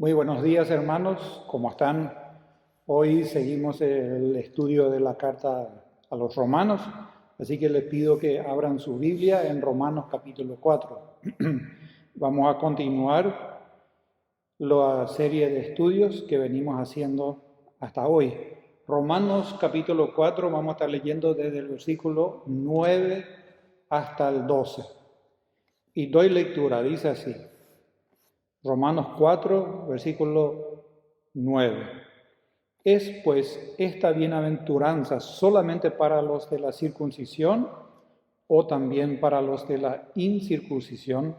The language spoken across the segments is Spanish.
Muy buenos días, hermanos, ¿cómo están? Hoy seguimos el estudio de la carta a los romanos, así que les pido que abran su Biblia en Romanos capítulo 4. Vamos a continuar la serie de estudios que venimos haciendo hasta hoy. Romanos capítulo 4 vamos a estar leyendo desde el versículo 9 hasta el 12. Y doy lectura, dice así. Romanos 4, versículo 9. ¿Es pues esta bienaventuranza solamente para los de la circuncisión o también para los de la incircuncisión?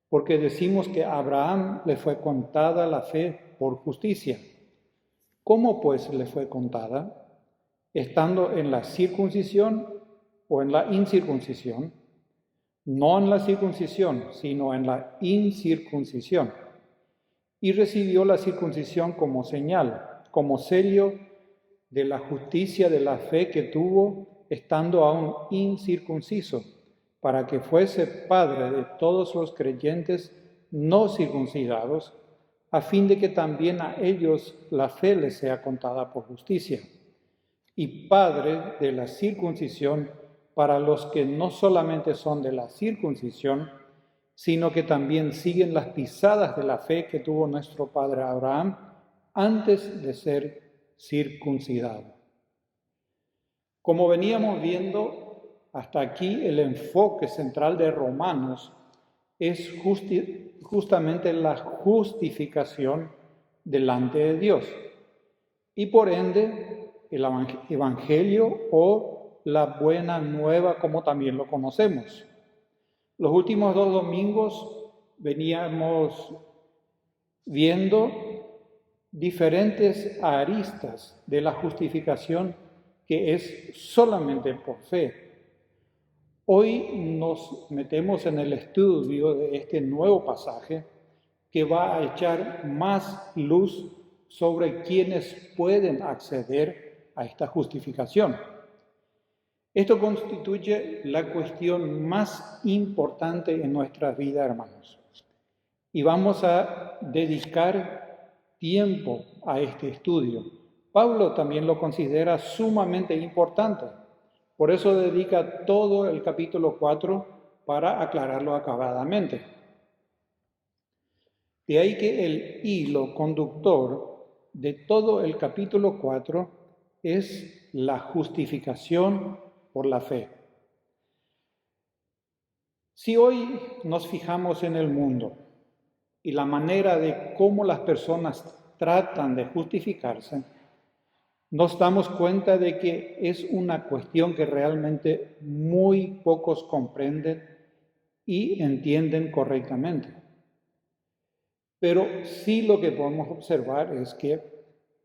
Porque decimos que a Abraham le fue contada la fe por justicia. ¿Cómo pues le fue contada? ¿Estando en la circuncisión o en la incircuncisión? No en la circuncisión, sino en la incircuncisión. Y recibió la circuncisión como señal, como sello de la justicia de la fe que tuvo estando aún incircunciso, para que fuese padre de todos los creyentes no circuncidados, a fin de que también a ellos la fe les sea contada por justicia. Y padre de la circuncisión para los que no solamente son de la circuncisión, sino que también siguen las pisadas de la fe que tuvo nuestro padre Abraham antes de ser circuncidado. Como veníamos viendo hasta aquí, el enfoque central de Romanos es justamente la justificación delante de Dios y por ende el Evangelio o la buena nueva como también lo conocemos. Los últimos 2 domingos veníamos viendo diferentes aristas de la justificación que es solamente por fe. Hoy nos metemos en el estudio de este nuevo pasaje que va a echar más luz sobre quienes pueden acceder a esta justificación. Esto constituye la cuestión más importante en nuestra vida, hermanos. Y vamos a dedicar tiempo a este estudio. Pablo también lo considera sumamente importante. Por eso dedica todo el capítulo 4 para aclararlo acabadamente. De ahí que el hilo conductor de todo el capítulo 4 es la justificación por la fe. Si hoy nos fijamos en el mundo y la manera de cómo las personas tratan de justificarse, nos damos cuenta de que es una cuestión que realmente muy pocos comprenden y entienden correctamente. Pero sí lo que podemos observar es que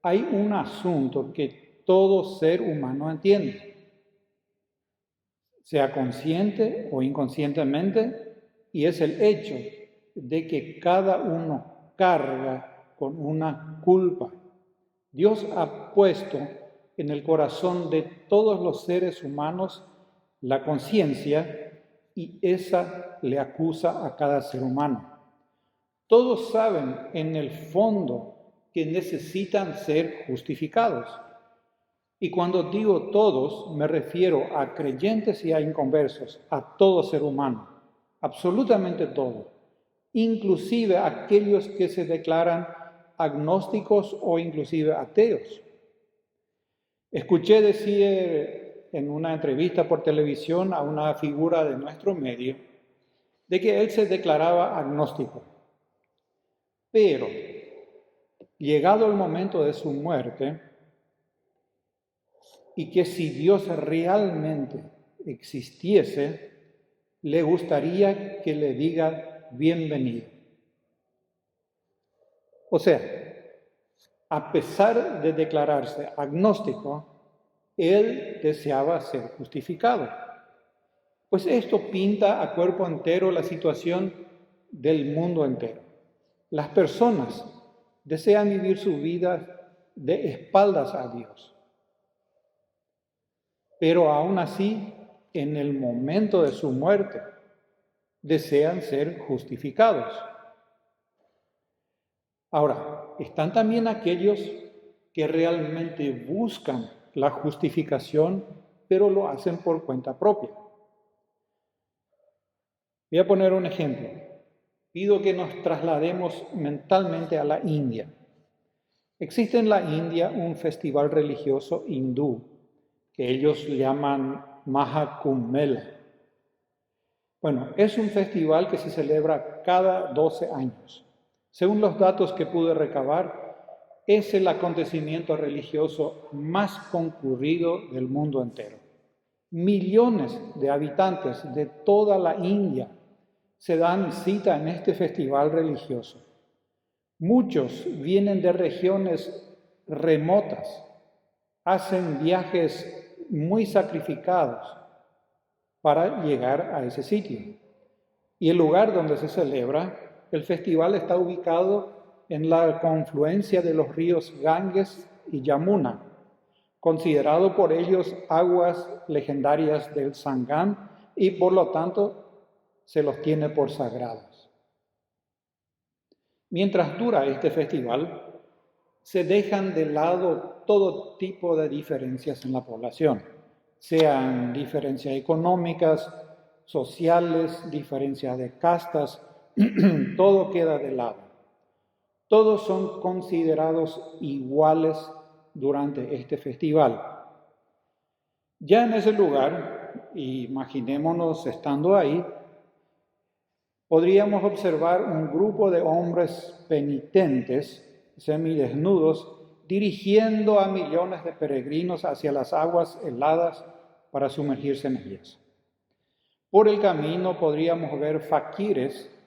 hay un asunto que todo ser humano entiende, sea consciente o inconscientemente, y es el hecho de que cada uno carga con una culpa. Dios ha puesto en el corazón de todos los seres humanos la conciencia y esa le acusa a cada ser humano. Todos saben en el fondo que necesitan ser justificados. Y cuando digo todos, me refiero a creyentes y a inconversos, a todo ser humano, absolutamente todo, inclusive aquellos que se declaran agnósticos o inclusive ateos. Escuché decir en una entrevista por televisión a una figura de nuestro medio de que él se declaraba agnóstico, pero llegado el momento de su muerte, y que si Dios realmente existiese, le gustaría que le diga bienvenido. O sea, a pesar de declararse agnóstico, él deseaba ser justificado. Pues esto pinta a cuerpo entero la situación del mundo entero. Las personas desean vivir su vida de espaldas a Dios. Pero aún así, en el momento de su muerte, desean ser justificados. Ahora, están también aquellos que realmente buscan la justificación, pero lo hacen por cuenta propia. Voy a poner un ejemplo. Pido que nos traslademos mentalmente a la India. Existe en la India un festival religioso hindú que ellos llaman Mahakumbh Mela. Bueno, es un festival que se celebra cada 12 años. Según los datos que pude recabar, es el acontecimiento religioso más concurrido del mundo entero. Millones de habitantes de toda la India se dan cita en este festival religioso. Muchos vienen de regiones remotas, hacen viajes muy sacrificados para llegar a ese sitio. Y el lugar donde se celebra el festival está ubicado en la confluencia de los ríos Ganges y Yamuna, considerado por ellos aguas legendarias del Sangam y por lo tanto se los tiene por sagrados. Mientras dura este festival, se dejan de lado todo tipo de diferencias en la población, sean diferencias económicas, sociales, diferencias de castas, todo queda de lado. Todos son considerados iguales durante este festival. Ya en ese lugar, imaginémonos estando ahí, podríamos observar un grupo de hombres penitentes, semidesnudos, dirigiendo a millones de peregrinos hacia las aguas heladas para sumergirse en ellas. Por el camino podríamos ver faquires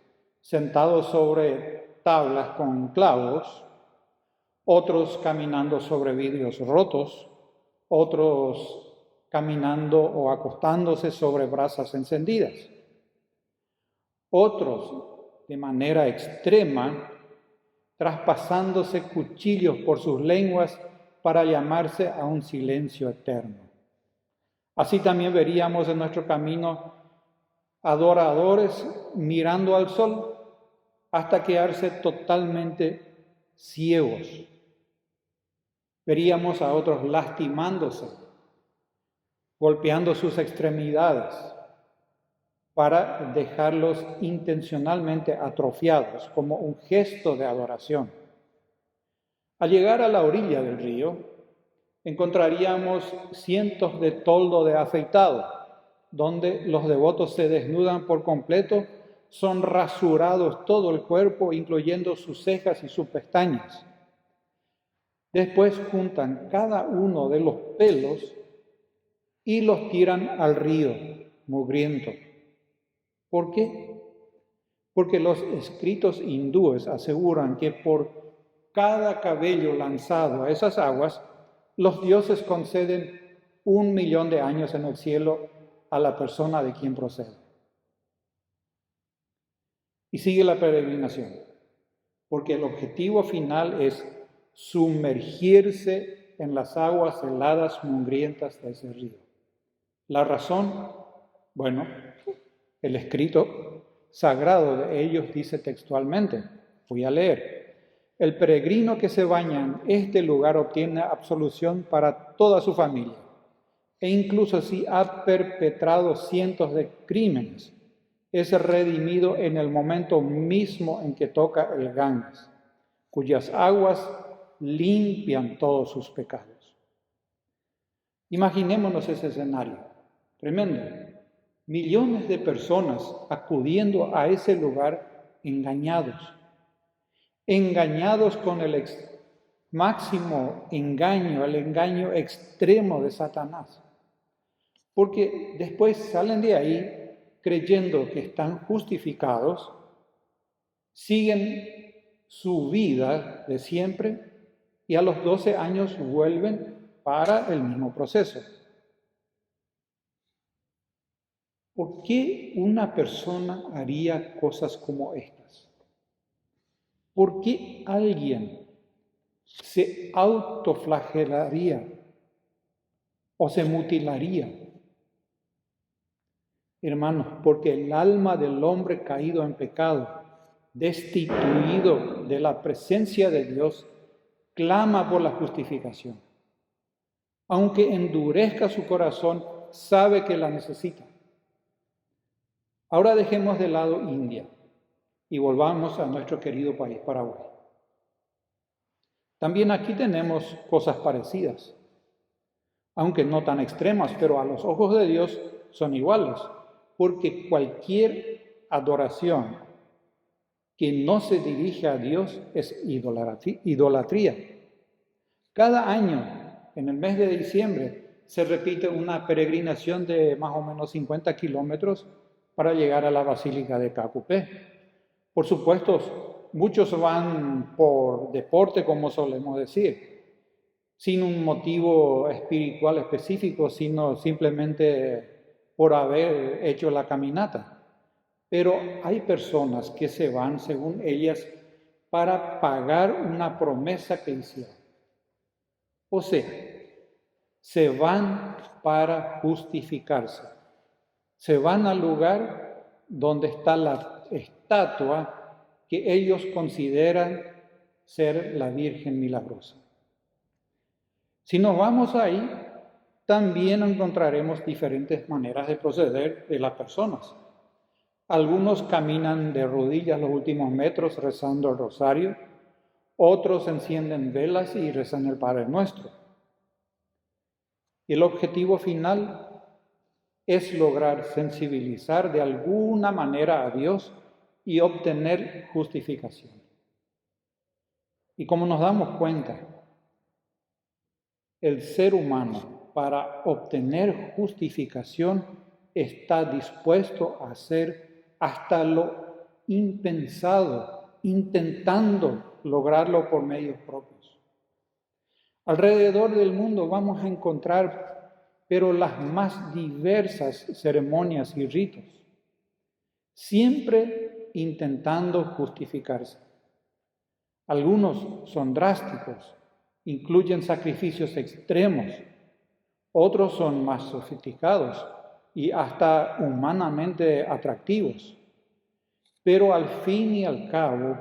sentados sobre tablas con clavos, otros caminando sobre vidrios rotos, otros caminando o acostándose sobre brasas encendidas. Otros, de manera extrema, traspasándose cuchillos por sus lenguas para llamarse a un silencio eterno. Así también veríamos en nuestro camino adoradores mirando al sol hasta quedarse totalmente ciegos. Veríamos a otros lastimándose, golpeando sus extremidades, para dejarlos intencionalmente atrofiados como un gesto de adoración. Al llegar a la orilla del río, encontraríamos cientos de toldos de afeitado, donde los devotos se desnudan por completo, son rasurados todo el cuerpo, incluyendo sus cejas y sus pestañas. Después juntan cada uno de los pelos y los tiran al río mugriento. ¿Por qué? Porque los escritos hindúes aseguran que por cada cabello lanzado a esas aguas, los dioses conceden 1.000.000 de años en el cielo a la persona de quien procede. Y sigue la peregrinación, porque el objetivo final es sumergirse en las aguas heladas mugrientas de ese río. La razón, bueno, el escrito sagrado de ellos dice textualmente, voy a leer: el peregrino que se baña en este lugar obtiene absolución para toda su familia, e incluso si ha perpetrado cientos de crímenes, es redimido en el momento mismo en que toca el Ganges, cuyas aguas limpian todos sus pecados. Imaginémonos ese escenario, tremendo. Millones de personas acudiendo a ese lugar engañados con el máximo engaño, el engaño extremo de Satanás. Porque después salen de ahí creyendo que están justificados, siguen su vida de siempre y a los 12 años vuelven para el mismo proceso. ¿Por qué una persona haría cosas como estas? ¿Por qué alguien se autoflagelaría o se mutilaría? Hermanos, porque el alma del hombre caído en pecado destituido de la presencia de Dios, clama por la justificación. Aunque endurezca su corazón, sabe que la necesita. Ahora dejemos de lado India y volvamos a nuestro querido país, Paraguay. También aquí tenemos cosas parecidas, aunque no tan extremas, pero a los ojos de Dios son iguales, porque cualquier adoración que no se dirige a Dios es idolatría. Cada año, en el mes de diciembre, se repite una peregrinación de más o menos 50 kilómetros para llegar a la Basílica de Cacupé. Por supuesto, muchos van por deporte, como solemos decir, sin un motivo espiritual específico, sino simplemente por haber hecho la caminata. Pero hay personas que se van, según ellas, para pagar una promesa que hicieron. O sea, se van para justificarse. Se van al lugar donde está la estatua que ellos consideran ser la Virgen Milagrosa. Si nos vamos ahí, también encontraremos diferentes maneras de proceder de las personas. Algunos caminan de rodillas los últimos metros rezando el rosario, otros encienden velas y rezan el Padre Nuestro. El objetivo final es lograr sensibilizar de alguna manera a Dios y obtener justificación. Y como nos damos cuenta, el ser humano, para obtener justificación, está dispuesto a hacer hasta lo impensado, intentando lograrlo por medios propios. Alrededor del mundo vamos a encontrar, pero las más diversas ceremonias y ritos, siempre intentando justificarse. Algunos son drásticos, incluyen sacrificios extremos, otros son más sofisticados y hasta humanamente atractivos, pero al fin y al cabo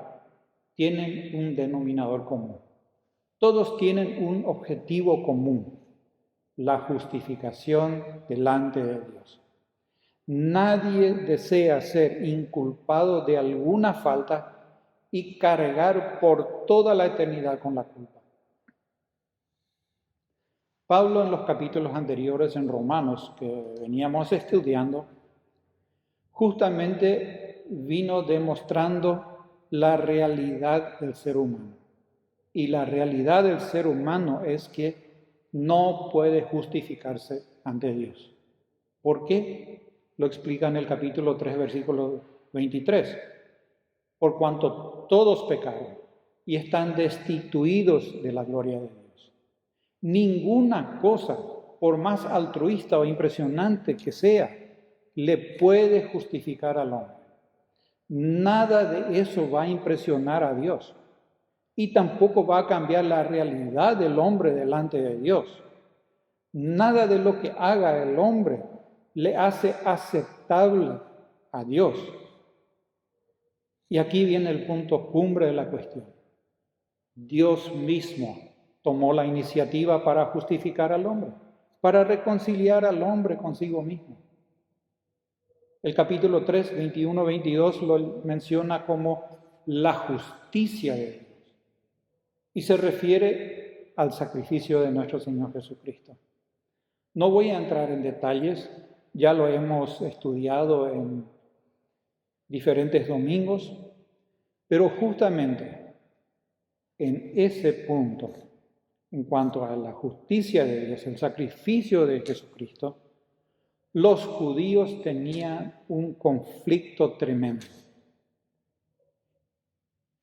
tienen un denominador común. Todos tienen un objetivo común, la justificación delante de Dios. Nadie desea ser inculpado de alguna falta y cargar por toda la eternidad con la culpa. Pablo, en los capítulos anteriores en Romanos que veníamos estudiando, justamente vino demostrando la realidad del ser humano. Y la realidad del ser humano es que no puede justificarse ante Dios. ¿Por qué? Lo explica en el capítulo 3, versículo 23. Por cuanto todos pecaron y están destituidos de la gloria de Dios. Ninguna cosa, por más altruista o impresionante que sea, le puede justificar al hombre. Nada de eso va a impresionar a Dios. Y tampoco va a cambiar la realidad del hombre delante de Dios. Nada de lo que haga el hombre le hace aceptable a Dios. Y aquí viene el punto cumbre de la cuestión. Dios mismo tomó la iniciativa para justificar al hombre, para reconciliar al hombre consigo mismo. El capítulo 3, 21-22 lo menciona como la justicia de Dios. Y se refiere al sacrificio de nuestro Señor Jesucristo. No voy a entrar en detalles, ya lo hemos estudiado en diferentes domingos, pero justamente en ese punto, en cuanto a la justicia de Dios, el sacrificio de Jesucristo, los judíos tenían un conflicto tremendo.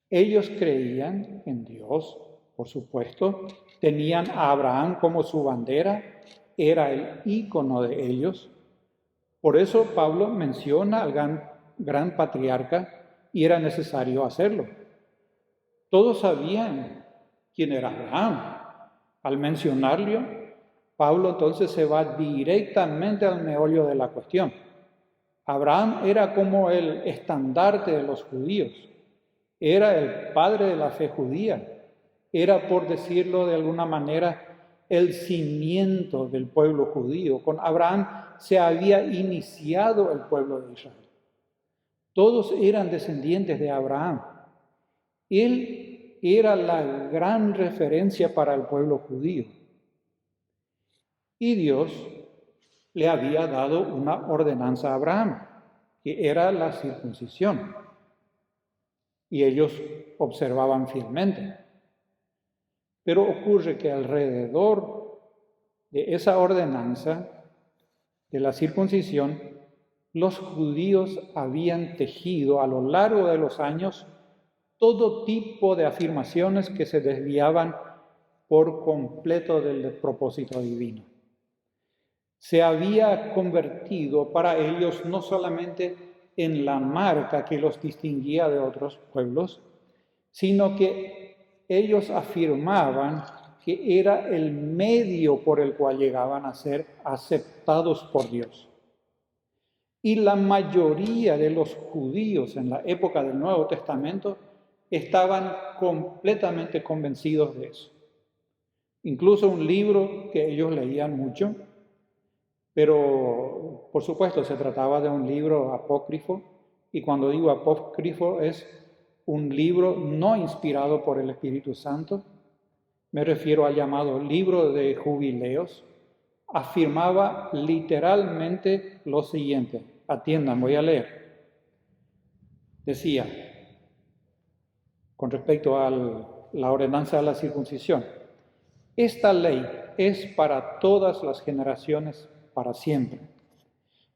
Ellos creían en Dios, por supuesto, tenían a Abraham como su bandera, era el ícono de ellos. Por eso Pablo menciona al gran patriarca y era necesario hacerlo. Todos sabían quién era Abraham. Al mencionarlo, Pablo entonces se va directamente al meollo de la cuestión. Abraham era como el estandarte de los judíos. era el padre de la fe judía, era, por decirlo de alguna manera, el cimiento del pueblo judío. Con Abraham se había iniciado el pueblo de Israel. Todos eran descendientes de Abraham. Él era la gran referencia para el pueblo judío. Y Dios le había dado una ordenanza a Abraham, que era la circuncisión. Y ellos observaban fielmente. Pero ocurre que alrededor de esa ordenanza de la circuncisión, los judíos habían tejido a lo largo de los años todo tipo de afirmaciones que se desviaban por completo del propósito divino. Se había convertido para ellos no solamente en la marca que los distinguía de otros pueblos, sino que ellos afirmaban que era el medio por el cual llegaban a ser aceptados por Dios. Y la mayoría de los judíos en la época del Nuevo Testamento estaban completamente convencidos de eso. Incluso un libro que ellos leían mucho, pero por supuesto se trataba de un libro apócrifo, y cuando digo apócrifo es un libro no inspirado por el Espíritu Santo, me refiero al llamado libro de jubileos, afirmaba literalmente lo siguiente. Atiendan, voy a leer. Decía, con respecto a la ordenanza de la circuncisión, esta ley es para todas las generaciones, para siempre.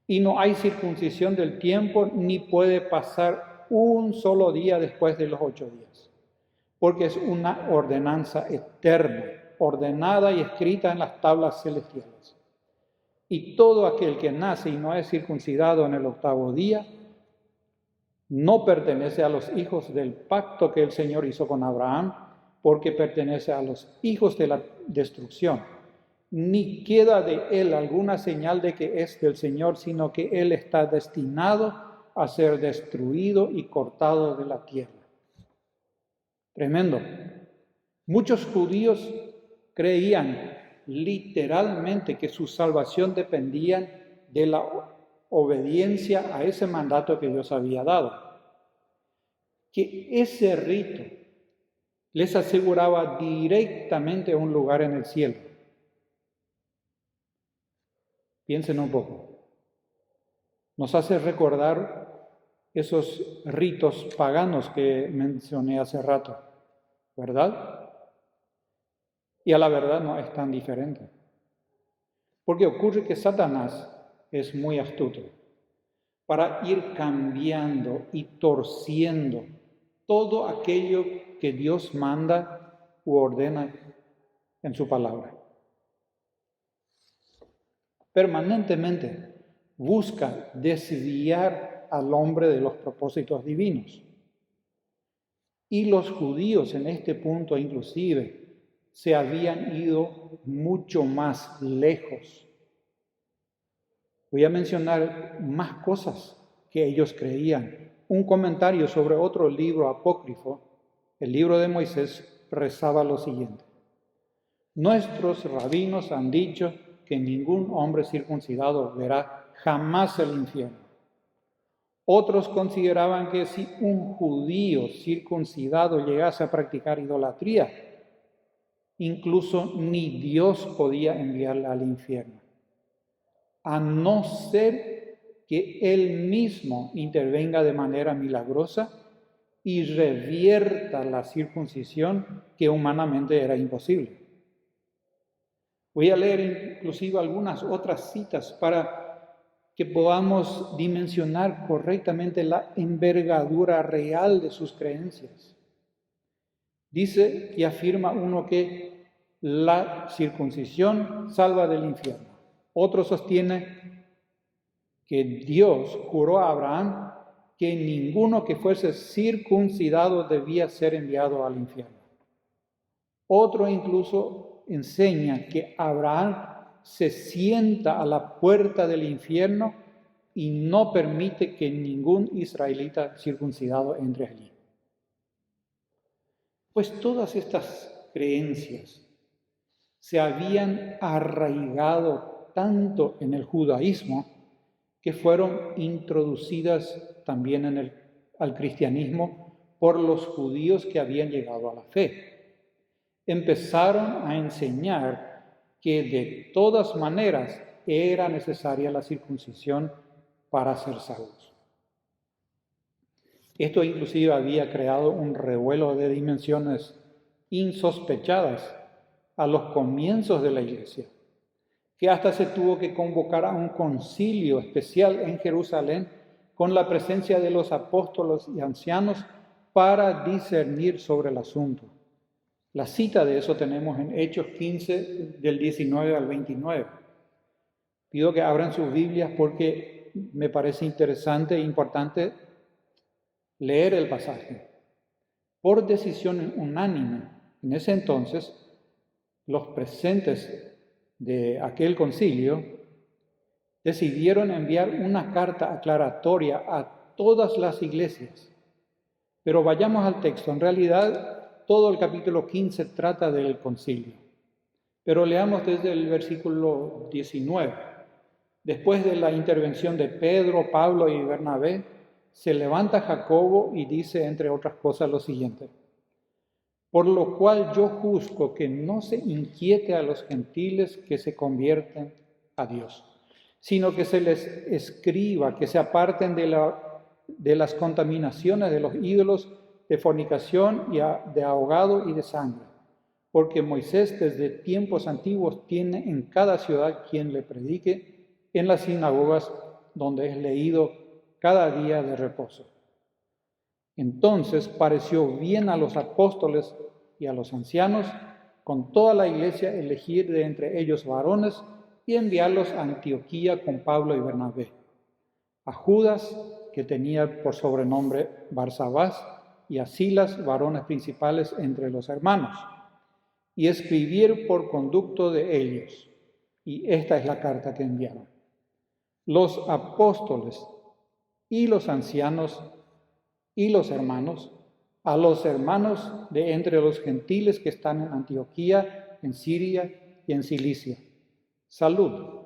Y no hay circuncisión del tiempo, ni puede pasar un solo día después de los 8 días, porque es una ordenanza eterna, ordenada y escrita en las tablas celestiales. Y todo aquel que nace y no es circuncidado en el 8º día, no pertenece a los hijos del pacto que el Señor hizo con Abraham, porque pertenece a los hijos de la destrucción. Ni queda de él alguna señal de que es del Señor, sino que él está destinado a ser destruido y cortado de la tierra. Tremendo. Muchos judíos creían literalmente que su salvación dependía de la obediencia a ese mandato que Dios había dado. Que ese rito les aseguraba directamente un lugar en el cielo. Piensen un poco. Nos hace recordar esos ritos paganos que mencioné hace rato, ¿verdad? Y a la verdad no es tan diferente. Porque ocurre que Satanás es muy astuto para ir cambiando y torciendo todo aquello que Dios manda u ordena en su palabra. Permanentemente busca desviar al hombre de los propósitos divinos. Y los judíos en este punto inclusive se habían ido mucho más lejos. Voy a mencionar más cosas que ellos creían. Un comentario sobre otro libro apócrifo, el libro de Moisés, rezaba lo siguiente. Nuestros rabinos han dicho que ningún hombre circuncidado verá jamás el infierno. Otros consideraban que si un judío circuncidado llegase a practicar idolatría, incluso ni Dios podía enviarle al infierno, a no ser que Él mismo intervenga de manera milagrosa y revierta la circuncisión que humanamente era imposible. Voy a leer inclusive algunas otras citas para que podamos dimensionar correctamente la envergadura real de sus creencias. Dice y afirma uno que la circuncisión salva del infierno. Otro sostiene que Dios juró a Abraham que ninguno que fuese circuncidado debía ser enviado al infierno. Otro incluso enseña que Abraham se sienta a la puerta del infierno y no permite que ningún israelita circuncidado entre allí. Pues todas estas creencias se habían arraigado tanto en el judaísmo que fueron introducidas también al cristianismo por los judíos que habían llegado a la fe. Empezaron a enseñar que de todas maneras era necesaria la circuncisión para ser salvos. Esto inclusive había creado un revuelo de dimensiones insospechadas a los comienzos de la Iglesia, que hasta se tuvo que convocar a un concilio especial en Jerusalén con la presencia de los apóstoles y ancianos para discernir sobre el asunto. La cita de eso tenemos en Hechos 15, del 19 al 29. Pido que abran sus Biblias porque me parece interesante e importante leer el pasaje. Por decisión unánime, en ese entonces, los presentes de aquel concilio decidieron enviar una carta aclaratoria a todas las iglesias. Pero vayamos al texto. En realidad, todo el capítulo 15 trata del concilio. Pero leamos desde el versículo 19. Después de la intervención de Pedro, Pablo y Bernabé, se levanta Jacobo y dice, entre otras cosas, lo siguiente: por lo cual yo juzgo que no se inquiete a los gentiles que se convierten a Dios, sino que se les escriba que se aparten de las contaminaciones de los ídolos, de fornicación y de ahogado y de sangre, porque Moisés desde tiempos antiguos tiene en cada ciudad quien le predique en las sinagogas donde es leído cada día de reposo. Entonces pareció bien a los apóstoles y a los ancianos, con toda la iglesia, elegir de entre ellos varones y enviarlos a Antioquía con Pablo y Bernabé, a Judas, que tenía por sobrenombre Barsabás, y a Silas, varones principales entre los hermanos, y escribir por conducto de ellos. Y esta es la carta que enviaron. Los apóstoles y los ancianos y los hermanos, a los hermanos de entre los gentiles que están en Antioquía, en Siria y en Cilicia. Salud,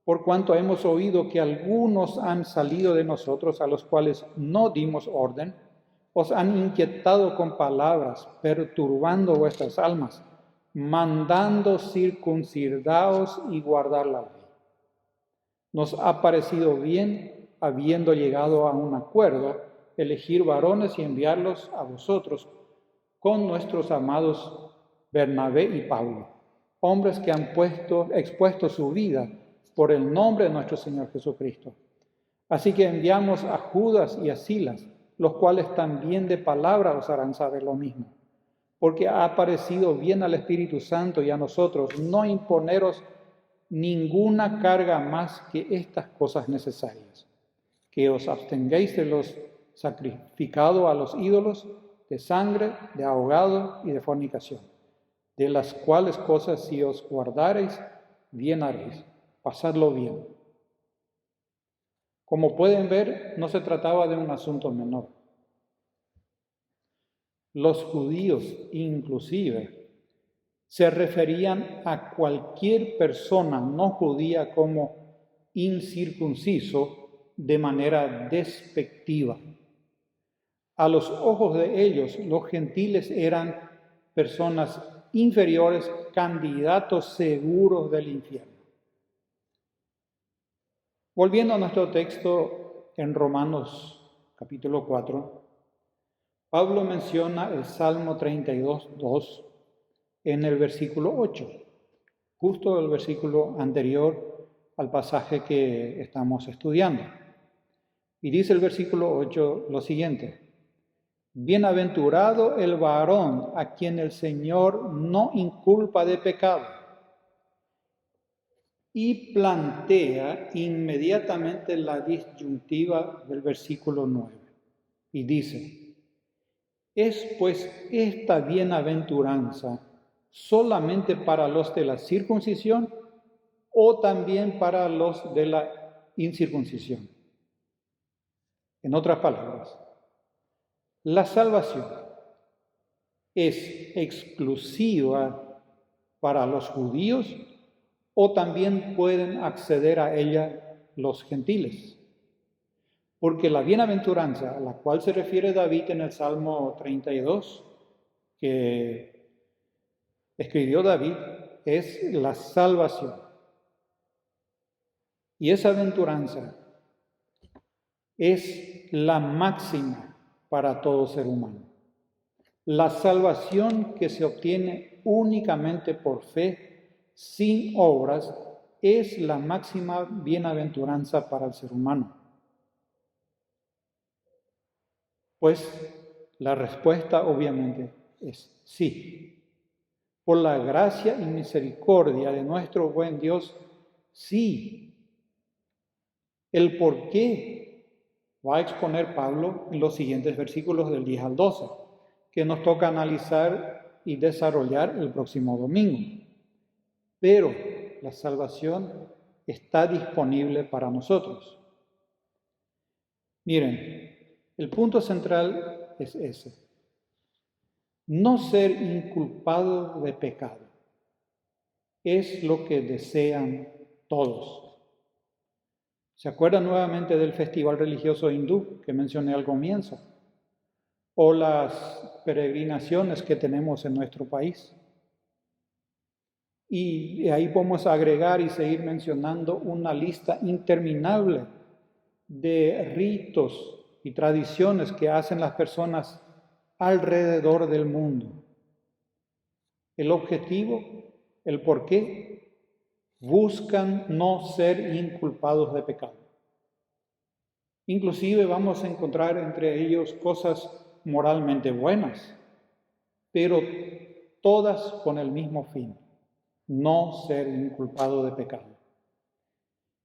por cuanto hemos oído que algunos han salido de nosotros, a los cuales no dimos orden, os han inquietado con palabras, perturbando vuestras almas, mandando circuncidaos y guardar la ley. Nos ha parecido bien, habiendo llegado a un acuerdo, elegir varones y enviarlos a vosotros con nuestros amados Bernabé y Pablo, hombres que han expuesto su vida por el nombre de nuestro Señor Jesucristo. Así que enviamos a Judas y a Silas, los cuales también de palabra os harán saber lo mismo, porque ha parecido bien al Espíritu Santo y a nosotros no imponeros ninguna carga más que estas cosas necesarias: que os abstengáis de los sacrificados a los ídolos, de sangre, de ahogado y de fornicación, de las cuales cosas si os guardareis, bien haréis. Pasadlo bien. Como pueden ver, no se trataba de un asunto menor. Los judíos, inclusive, se referían a cualquier persona no judía como incircunciso de manera despectiva. A los ojos de ellos, los gentiles eran personas inferiores, candidatos seguros del infierno. Volviendo a nuestro texto en Romanos capítulo 4, Pablo menciona el Salmo 32:2 en el versículo 8, justo el versículo anterior al pasaje que estamos estudiando. Y dice el versículo 8 lo siguiente: bienaventurado el varón a quien el Señor no inculpa de pecado. Y plantea inmediatamente la disyuntiva del versículo 9. Y dice: ¿es pues esta bienaventuranza solamente para los de la circuncisión o también para los de la incircuncisión? En otras palabras, la salvación es exclusiva para los judíos o también pueden acceder a ella los gentiles. Porque la bienaventuranza a la cual se refiere David en el Salmo 32, que escribió David, es la salvación. Y esa aventuranza es la máxima para todo ser humano. La salvación que se obtiene únicamente por fe, sin obras, es la máxima bienaventuranza para el ser humano. Pues la respuesta obviamente es sí. Por la gracia y misericordia de nuestro buen Dios, sí. El por qué va a exponer Pablo en los siguientes versículos del 10 al 12, que nos toca analizar y desarrollar el próximo domingo. Pero la salvación está disponible para nosotros. Miren, el punto central es ese. No ser inculpado de pecado es lo que desean todos. ¿Se acuerdan nuevamente del festival religioso hindú que mencioné al comienzo? O las peregrinaciones que tenemos en nuestro país. Y ahí podemos agregar y seguir mencionando una lista interminable de ritos y tradiciones que hacen las personas alrededor del mundo. El objetivo, el porqué, buscan no ser inculpados de pecado. Inclusive vamos a encontrar entre ellos cosas moralmente buenas, pero todas con el mismo fin, no ser inculpado de pecado.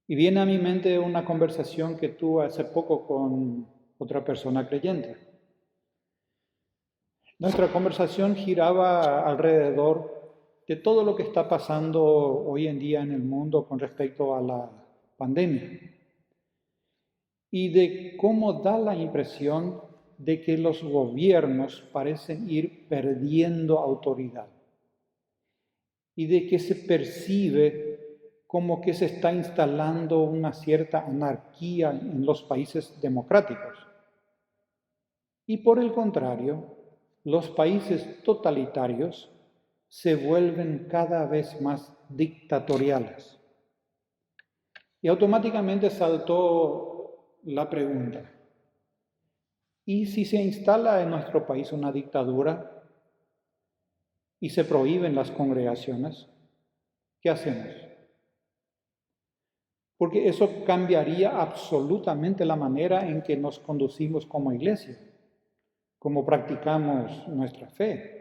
Y viene a mi mente una conversación que tuve hace poco con otra persona creyente. Nuestra conversación giraba alrededor de todo lo que está pasando hoy en día en el mundo con respecto a la pandemia y de cómo da la impresión de que los gobiernos parecen ir perdiendo autoridad y de que se percibe como que se está instalando una cierta anarquía en los países democráticos. Y por el contrario, los países totalitarios se vuelven cada vez más dictatoriales. Y automáticamente saltó la pregunta, ¿y si se instala en nuestro país una dictadura y se prohíben las congregaciones? ¿Qué hacemos? Porque eso cambiaría absolutamente la manera en que nos conducimos como iglesia, como practicamos nuestra fe.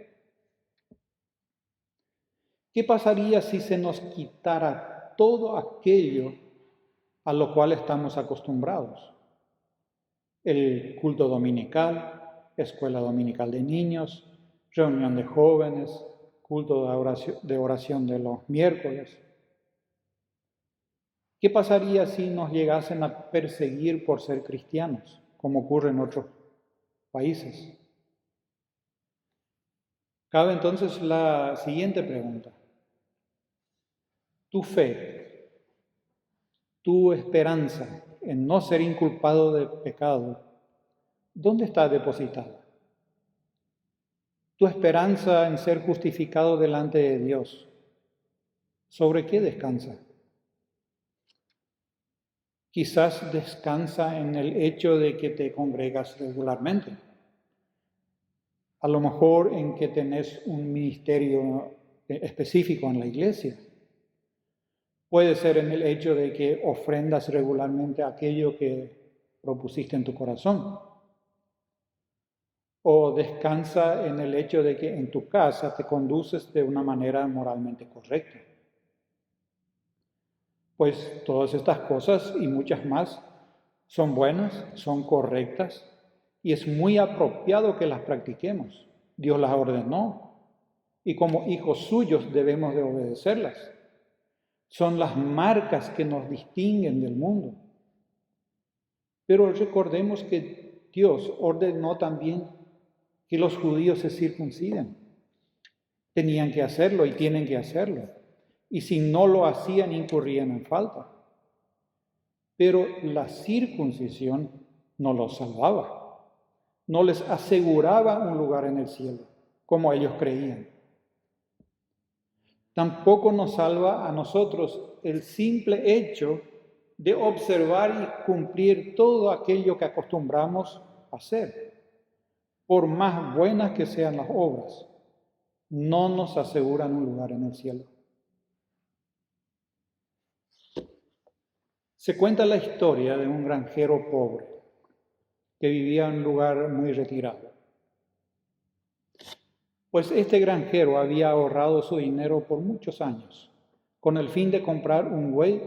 ¿Qué pasaría si se nos quitara todo aquello a lo cual estamos acostumbrados? El culto dominical, escuela dominical de niños, reunión de jóvenes, culto de oración de los miércoles. ¿Qué pasaría si nos llegasen a perseguir por ser cristianos, como ocurre en otros países? Cabe entonces la siguiente pregunta. Tu fe, tu esperanza en no ser inculpado de pecado, ¿dónde está depositada? Tu esperanza en ser justificado delante de Dios, ¿sobre qué descansa? Quizás descansa en el hecho de que te congregas regularmente. A lo mejor en que tenés un ministerio específico en la iglesia. Puede ser en el hecho de que ofrendas regularmente aquello que propusiste en tu corazón. O descansa en el hecho de que en tu casa te conduces de una manera moralmente correcta. Pues todas estas cosas y muchas más son buenas, son correctas y es muy apropiado que las practiquemos. Dios las ordenó y como hijos suyos debemos de obedecerlas. Son las marcas que nos distinguen del mundo. Pero recordemos que Dios ordenó también que los judíos se circunciden. Tenían que hacerlo y tienen que hacerlo. Y si no lo hacían, incurrían en falta. Pero la circuncisión no los salvaba. No les aseguraba un lugar en el cielo, como ellos creían. Tampoco nos salva a nosotros el simple hecho de observar y cumplir todo aquello que acostumbramos a hacer. Por más buenas que sean las obras, no nos aseguran un lugar en el cielo. Se cuenta la historia de un granjero pobre que vivía en un lugar muy retirado. Pues este granjero había ahorrado su dinero por muchos años, con el fin de comprar un buey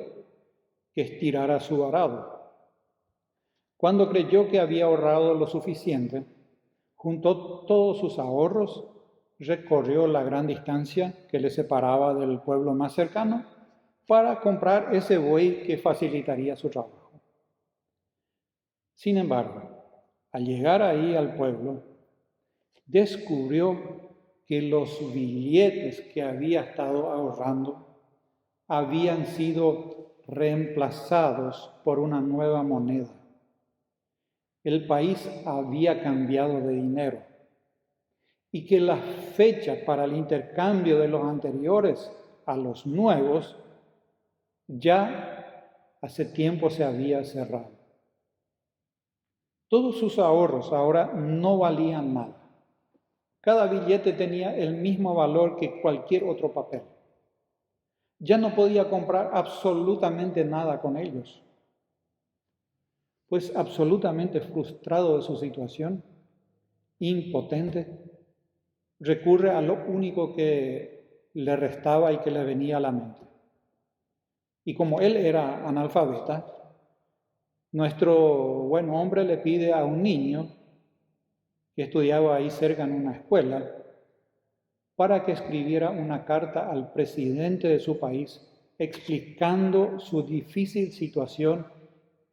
que estirara su arado. Cuando creyó que había ahorrado lo suficiente, juntó todos sus ahorros, recorrió la gran distancia que le separaba del pueblo más cercano para comprar ese buey que facilitaría su trabajo. Sin embargo, al llegar ahí al pueblo, descubrió que los billetes que había estado ahorrando habían sido reemplazados por una nueva moneda. El país había cambiado de dinero y que la fecha para el intercambio de los anteriores a los nuevos ya hace tiempo se había cerrado. Todos sus ahorros ahora no valían nada. Cada billete tenía el mismo valor que cualquier otro papel. Ya no podía comprar absolutamente nada con ellos. Pues absolutamente frustrado de su situación, impotente, recurre a lo único que le restaba y que le venía a la mente. Y como él era analfabeta, nuestro buen hombre le pide a un niño que estudiaba ahí cerca en una escuela para que escribiera una carta al presidente de su país explicando su difícil situación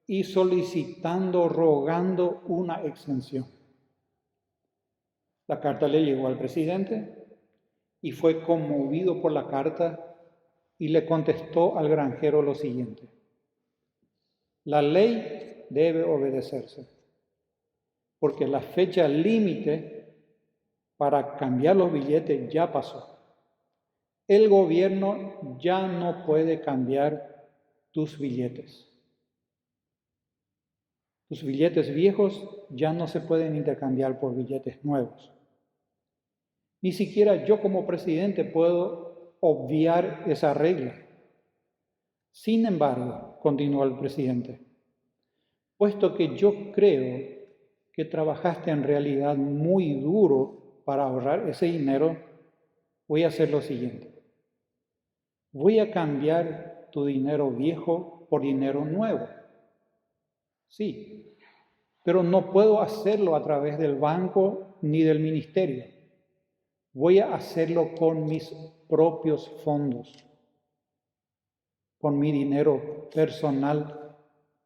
y solicitando, rogando una exención. La carta le llegó al presidente y fue conmovido por la carta y le contestó al granjero lo siguiente: la ley debe obedecerse, porque la fecha límite para cambiar los billetes ya pasó. El gobierno ya no puede cambiar tus billetes. Tus billetes viejos ya no se pueden intercambiar por billetes nuevos. Ni siquiera yo como presidente puedo obviar esa regla. Sin embargo, continuó el presidente, puesto que yo creo que trabajaste en realidad muy duro para ahorrar ese dinero, voy a hacer lo siguiente. Voy a cambiar tu dinero viejo por dinero nuevo. Sí, pero no puedo hacerlo a través del banco ni del ministerio. Voy a hacerlo con mis propios fondos, con mi dinero personal,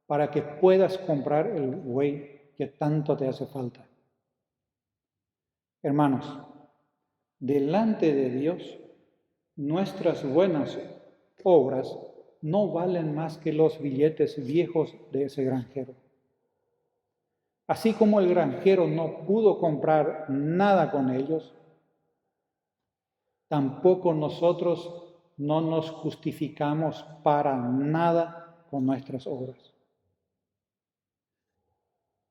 para que puedas comprar el buey que tanto te hace falta. Hermanos, delante de Dios, nuestras buenas obras no valen más que los billetes viejos de ese granjero. Así como el granjero no pudo comprar nada con ellos, tampoco nosotros no nos justificamos para nada con nuestras obras.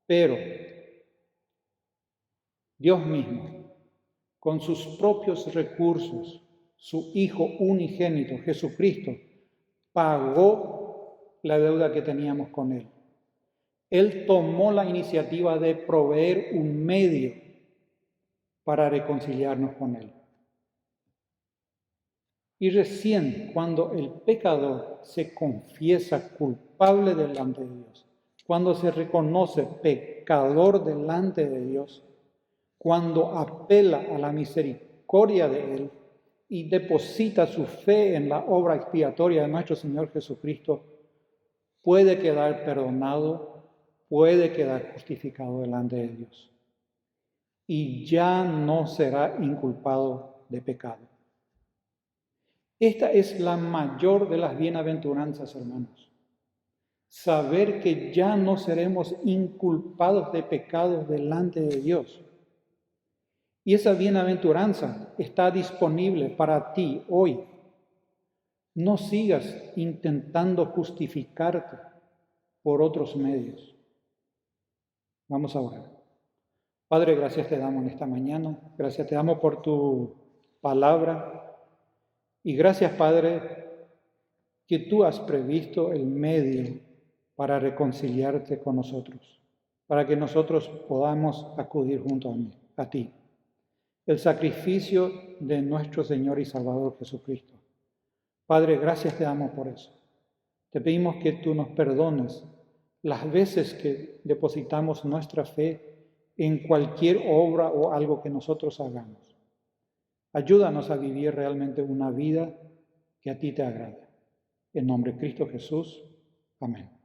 Pero Dios mismo, con sus propios recursos, su Hijo unigénito, Jesucristo, pagó la deuda que teníamos con Él. Él tomó la iniciativa de proveer un medio para reconciliarnos con Él. Y recién cuando el pecador se confiesa culpable delante de Dios, cuando se reconoce pecador delante de Dios, cuando apela a la misericordia de Él y deposita su fe en la obra expiatoria de nuestro Señor Jesucristo, puede quedar perdonado, puede quedar justificado delante de Dios. y ya no será inculpado de pecado. Esta es la mayor de las bienaventuranzas, hermanos. Saber que ya no seremos inculpados de pecados delante de Dios. Y esa bienaventuranza está disponible para ti hoy. No sigas intentando justificarte por otros medios. Vamos a orar. Padre, gracias te damos en esta mañana. Gracias te damos por tu palabra. Y gracias, Padre, que tú has previsto el medio para reconciliarte con nosotros, para que nosotros podamos acudir junto a ti. El sacrificio de nuestro Señor y Salvador Jesucristo. Padre, gracias te damos por eso. Te pedimos que tú nos perdones las veces que depositamos nuestra fe en cualquier obra o algo que nosotros hagamos. Ayúdanos a vivir realmente una vida que a ti te agrade. En nombre de Cristo Jesús. Amén.